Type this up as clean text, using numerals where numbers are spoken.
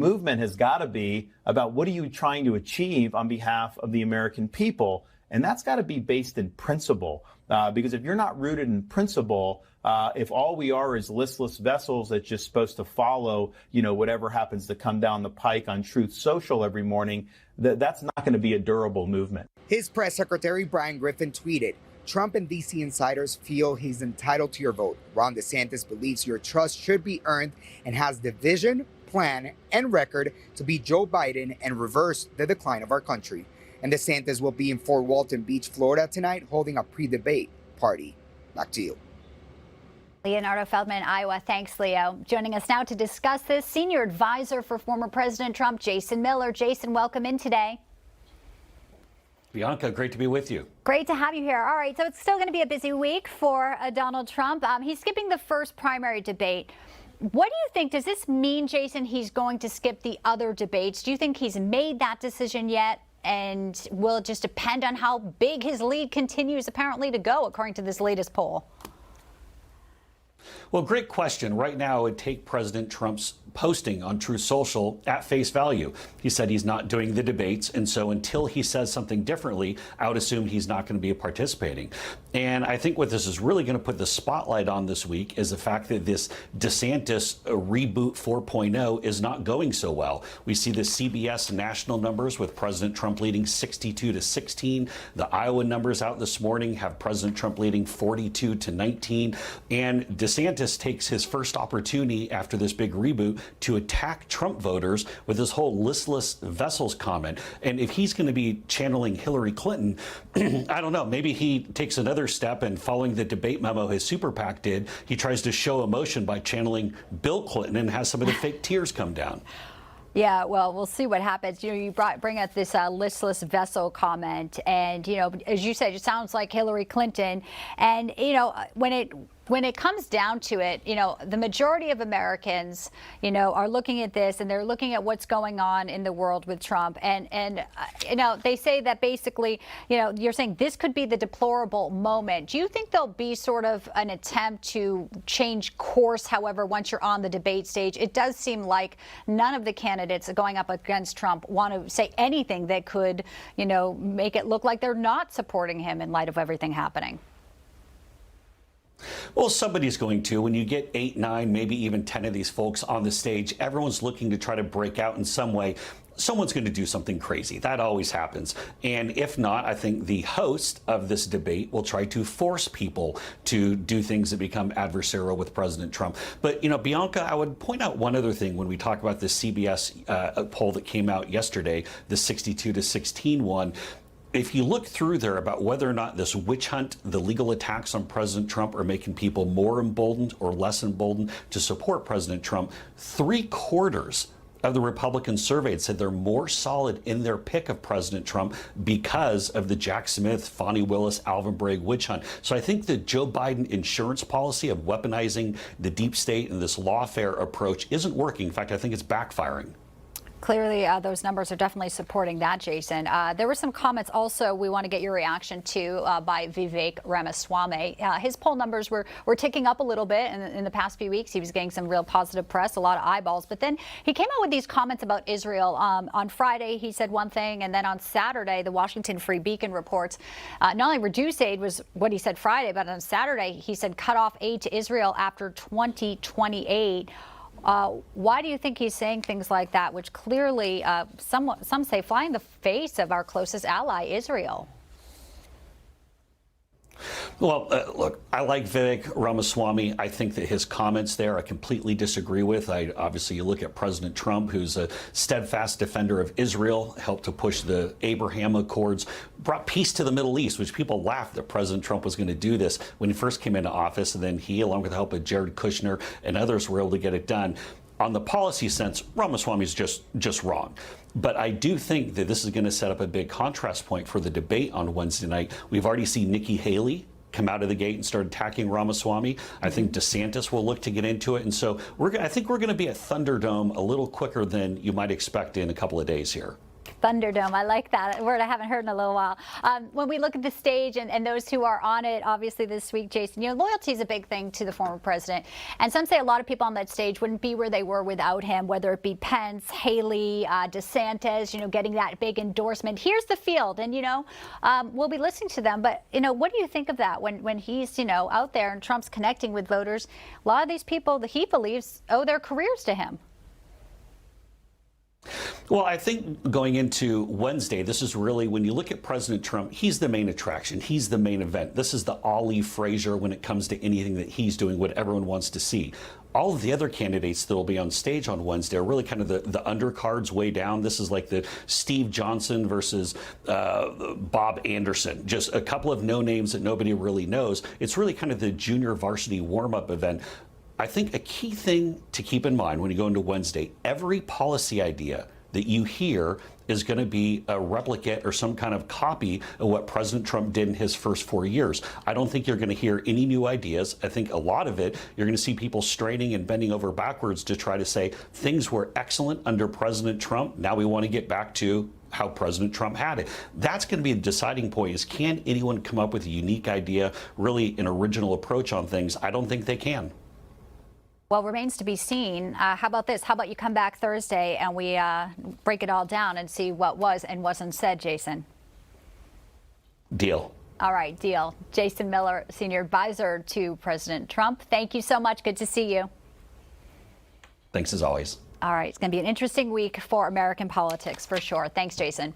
movement has got to be about what are you trying to achieve on behalf of the American people? And that's got to be based in principle, because if you're not rooted in principle, if all we are is listless vessels that's just supposed to follow, whatever happens to come down the pike on Truth Social every morning, that's not going to be a durable movement. His press secretary, Brian Griffin, tweeted, "Trump and D.C. insiders feel he's entitled to your vote. Ron DeSantis believes your trust should be earned and has the vision, plan, and record to beat Joe Biden and reverse the decline of our country." And DeSantis will be in Fort Walton Beach, Florida tonight, holding a pre-debate party. Back to you. Leonardo Feldman, Iowa. Thanks, Leo. Joining us now to discuss this, senior advisor for former President Trump, Jason Miller. Jason, welcome in today. Bianca, great to be with you. Great to have you here. All right, so it's still going to be a busy week for Donald Trump. He's skipping the first primary debate. What do you think? Does this mean, Jason, he's going to skip the other debates? Do you think he's made that decision yet? And will it just depend on how big his lead continues apparently to go, according to this latest poll? Well, great question. Right now, it would take President Trump's posting on Truth Social at face value. He said he's not doing the debates, and so until he says something differently, I would assume he's not going to be participating. And I think what this is really going to put the spotlight on this week is the fact that this DeSantis reboot 4.0 is not going so well. We see the CBS national numbers with President Trump leading 62-16. The Iowa numbers out this morning have President Trump leading 42-19. And DeSantis takes his first opportunity after this big reboot to attack Trump voters with this whole listless vessels comment. And if he's going to be channeling Hillary Clinton, I don't know, maybe he takes another step and following the debate memo his super PAC did, he tries to show emotion by channeling Bill Clinton and has some of the fake tears come down. Yeah, well, we'll see what happens. You bring up this listless vessel comment, and as you said, it sounds like Hillary Clinton. And when it comes down to it, the majority of Americans, are looking at this and they're looking at what's going on in the world with Trump, and they say that basically, you're saying this could be the deplorable moment. Do you think there'll be sort of an attempt to change course? However, once you're on the debate stage, it does seem like none of the candidates going up against Trump want to say anything that could, make it look like they're not supporting him in light of everything happening. Well, somebody's going to. When you get 8, 9, maybe even 10 of these folks on the stage, everyone's looking to try to break out in some way. Someone's going to do something crazy. That always happens. And if not, I think the host of this debate will try to force people to do things that become adversarial with President Trump. But, Bianca, I would point out one other thing when we talk about the CBS poll that came out yesterday, the 62-16 one. If you look through there about whether or not this witch hunt, the legal attacks on President Trump are making people more emboldened or less emboldened to support President Trump, 3/4 of the Republicans surveyed said they're more solid in their pick of President Trump because of the Jack Smith, Fani Willis, Alvin Bragg witch hunt. So I think the Joe Biden insurance policy of weaponizing the deep state and this lawfare approach isn't working. In fact, I think it's backfiring. Clearly, those numbers are definitely supporting that, Jason. There were some comments also we want to get your reaction to by Vivek Ramaswami. His poll numbers were ticking up a little bit in the past few weeks. He was getting some real positive press, a lot of eyeballs. But then he came out with these comments about Israel. On Friday, he said one thing, and then on Saturday, the Washington Free Beacon reports not only reduce aid was what he said Friday, but on Saturday, he said cut off aid to Israel after 2028. Why do you think he's saying things like that, which clearly some say fly in the face of our closest ally, Israel? Well, look, I like Vivek Ramaswamy. I think that his comments there I completely disagree with. Obviously, you look at President Trump, who's a steadfast defender of Israel, helped to push the Abraham Accords, brought peace to the Middle East, which people laughed that President Trump was going to do this when he first came into office. And then he, along with the help of Jared Kushner and others, were able to get it done. On the policy sense, Ramaswamy is just wrong. But I do think that this is going to set up a big contrast point for the debate on Wednesday night. We've already seen Nikki Haley come out of the gate and start attacking Ramaswamy. I think DeSantis will look to get into it. And so I think we're going to be at Thunderdome a little quicker than you might expect in a couple of days here. Thunderdome. I like that word. I haven't heard in a little while. When we look at the stage and those who are on it, obviously this week, Jason, loyalty is a big thing to the former president. And some say a lot of people on that stage wouldn't be where they were without him, whether it be Pence, Haley, DeSantis, getting that big endorsement. Here's the field. And, we'll be listening to them. But, what do you think of that when he's, out there and Trump's connecting with voters? A lot of these people that he believes owe their careers to him. Well, I think going into Wednesday, this is really, when you look at President Trump, he's the main attraction. He's the main event. This is the Ali Frazier when it comes to anything that he's doing, what everyone wants to see. All of the other candidates that will be on stage on Wednesday are really kind of the undercards way down. This is like the Steve Johnson versus Bob Anderson. Just a couple of no names that nobody really knows. It's really kind of the junior varsity warm-up event. I think a key thing to keep in mind when you go into Wednesday, every policy idea that you hear is going to be a replicate or some kind of copy of what President Trump did in his first 4 years. I don't think you're going to hear any new ideas. I think a lot of it, you're going to see people straining and bending over backwards to try to say things were excellent under President Trump. Now we want to get back to how President Trump had it. That's going to be the deciding point, is can anyone come up with a unique idea, really an original approach on things? I don't think they can. Well, remains to be seen. How about this? How about you come back Thursday and we break it all down and see what was and wasn't said, Jason? Deal. All right, deal. Jason Miller, Senior Advisor to President Trump. Thank you so much. Good to see you. Thanks as always. All right, it's going to be an interesting week for American politics for sure. Thanks, Jason.